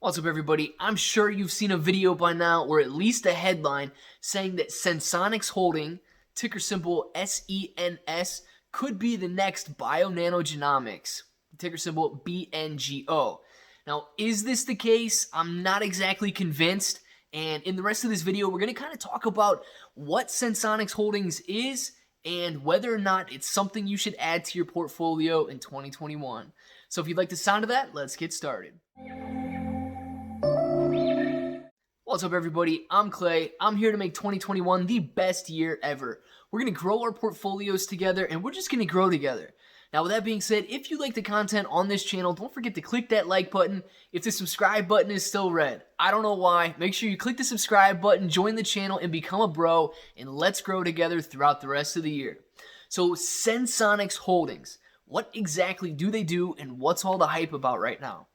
What's up, everybody? I'm sure you've seen a video by now, or at least a headline, saying that Sensonics Holding, ticker symbol SENS, could be the next Bionano Genomics, ticker symbol BNGO. Now, is this the case? I'm not exactly convinced, and in the rest of this video, we're going to kind of talk about what Sensonics Holdings is and whether or not it's something you should add to your portfolio in 2021. So if you'd like the sound of that, let's get started. What's up, everybody? I'm Clay. I'm here to make 2021 the best year ever. We're going to grow our portfolios together, and we're just going to grow together. Now, with that being said, if you like the content on this channel, don't forget to click that like button. If the subscribe button is still red, I don't know why. Make sure you click the subscribe button, join the channel, and become a bro, and let's grow together throughout the rest of the year. So, Sensonics Holdings. What exactly do they do, and what's all the hype about right now?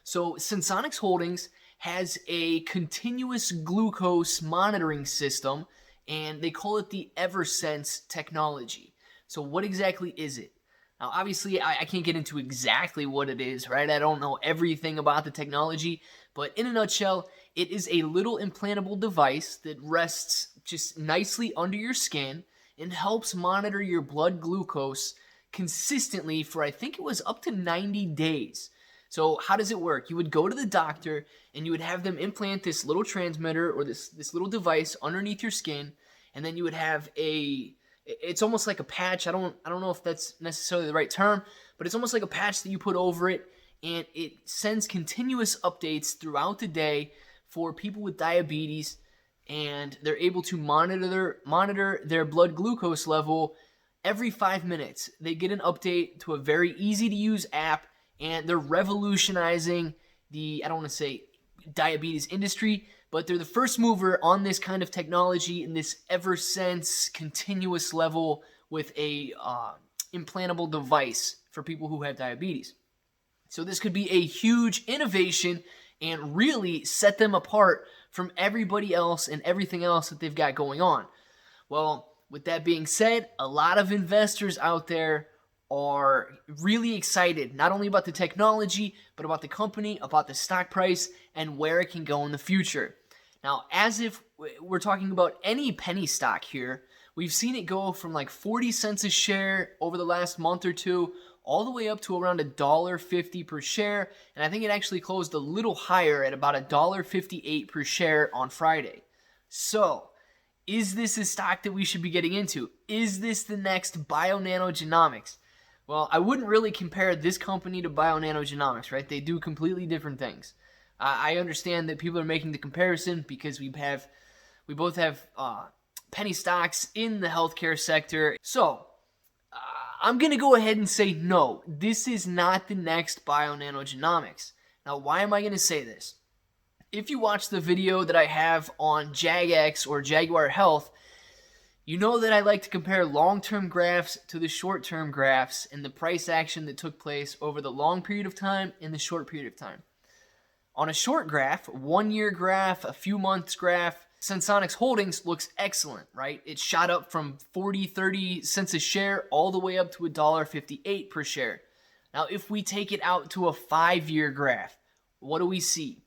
So, Sensonics Holdings has a continuous glucose monitoring system, and they call it the EverSense technology. So what exactly is it? Now, obviously, I can't get into exactly what it is, right? I don't know everything about the technology, but in a nutshell, it is a little implantable device that rests just nicely under your skin and helps monitor your blood glucose consistently for, I think it was up to 90 days. So how does it work? You would go to the doctor and you would have them implant this little transmitter or this little device underneath your skin, and then you would have it's almost like a patch. I don't know if that's necessarily the right term, but it's almost like a patch that you put over it, and it sends continuous updates throughout the day for people with diabetes, and they're able to monitor their blood glucose level every 5 minutes. They get an update to a very easy to use app, and they're revolutionizing the, I don't want to say diabetes industry, but they're the first mover on this kind of technology in this EverSense continuous level with a implantable device for people who have diabetes. So this could be a huge innovation and really set them apart from everybody else and everything else that they've got going on. Well, with that being said, a lot of investors out there are really excited, not only about the technology, but about the company, about the stock price, and where it can go in the future. Now, as if we're talking about any penny stock here, we've seen it go from like 40 cents a share over the last month or two, all the way up to around $1.50 per share, and I think it actually closed a little higher at about $1.58 per share on Friday. So, is this a stock that we should be getting into? Is this the next Bionano Genomics? Well, I wouldn't really compare this company to Bionano Genomics, right? They do completely different things. I understand that people are making the comparison because we both have penny stocks in the healthcare sector. So, I'm going to go ahead and say no, this is not the next Bionano Genomics. Now, why am I going to say this? If you watch the video that I have on JagX or Jaguar Health, you know that I like to compare long-term graphs to the short-term graphs and the price action that took place over the long period of time and the short period of time. On a short graph, 1 year graph, a few months graph, Sensonics Holdings looks excellent, right? It shot up from 30 cents a share all the way up to $1.58 per share. Now, if we take it out to a 5-year graph, what do we see?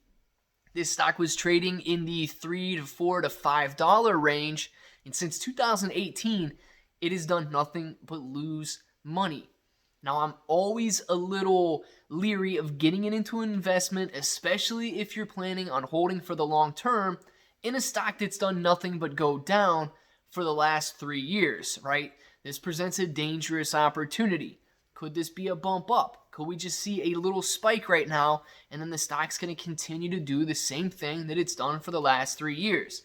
This stock was trading in the $3 to $4 to $5 range, and since 2018, it has done nothing but lose money. Now, I'm always a little leery of getting it into an investment, especially if you're planning on holding for the long term in a stock that's done nothing but go down for the last 3 years, right? This presents a dangerous opportunity. Could this be a bump up? Could we just see a little spike right now, and then the stock's going to continue to do the same thing that it's done for the last 3 years?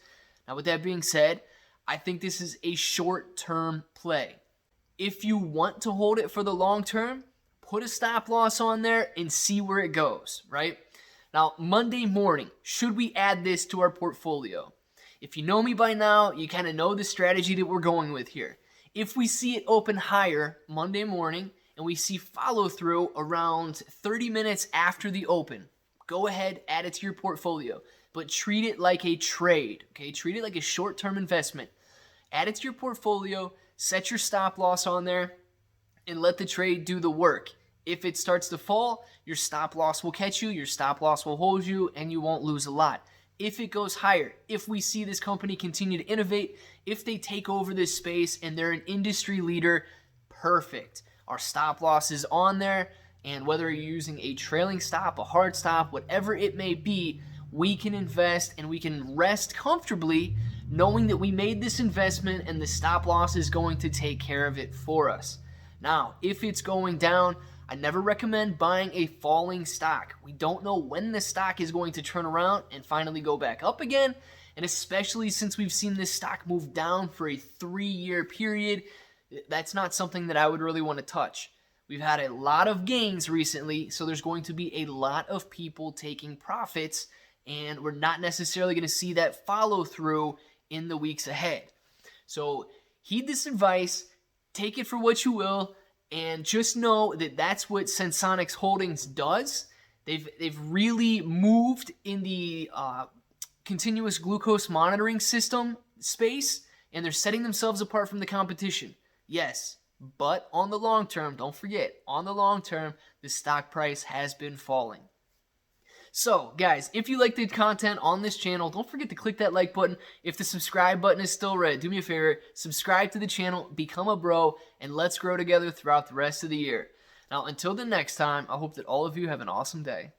Now, with that being said, I think this is a short-term play. If you want to hold it for the long term, put a stop loss on there and see where it goes, right? Now, Monday morning, should we add this to our portfolio? If you know me by now, you kind of know the strategy that we're going with here. If we see it open higher Monday morning and we see follow through around 30 minutes after the open, go ahead, add it to your portfolio, but treat it like a trade, okay? Treat it like a short-term investment. Add it to your portfolio, set your stop loss on there, and let the trade do the work. If it starts to fall, your stop loss will catch you, your stop loss will hold you, and you won't lose a lot. If it goes higher, if we see this company continue to innovate, if they take over this space and they're an industry leader, perfect. Our stop loss is on there, and whether you're using a trailing stop, a hard stop, whatever it may be, we can invest and we can rest comfortably knowing that we made this investment and the stop loss is going to take care of it for us. Now, if it's going down, I never recommend buying a falling stock. We don't know when the stock is going to turn around and finally go back up again, and especially since we've seen this stock move down for a 3-year period, that's not something that I would really want to touch. We've had a lot of gains recently, so there's going to be a lot of people taking profits, and we're not necessarily going to see that follow through in the weeks ahead. So heed this advice, take it for what you will, and just know that that's what Sensonics Holdings does. They've really moved in the continuous glucose monitoring system space, and they're setting themselves apart from the competition. Yes, but on the long term, don't forget, on the long term, the stock price has been falling. So, guys, if you like the content on this channel, don't forget to click that like button. If the subscribe button is still red, do me a favor, subscribe to the channel, become a bro, and let's grow together throughout the rest of the year. Now, until the next time, I hope that all of you have an awesome day.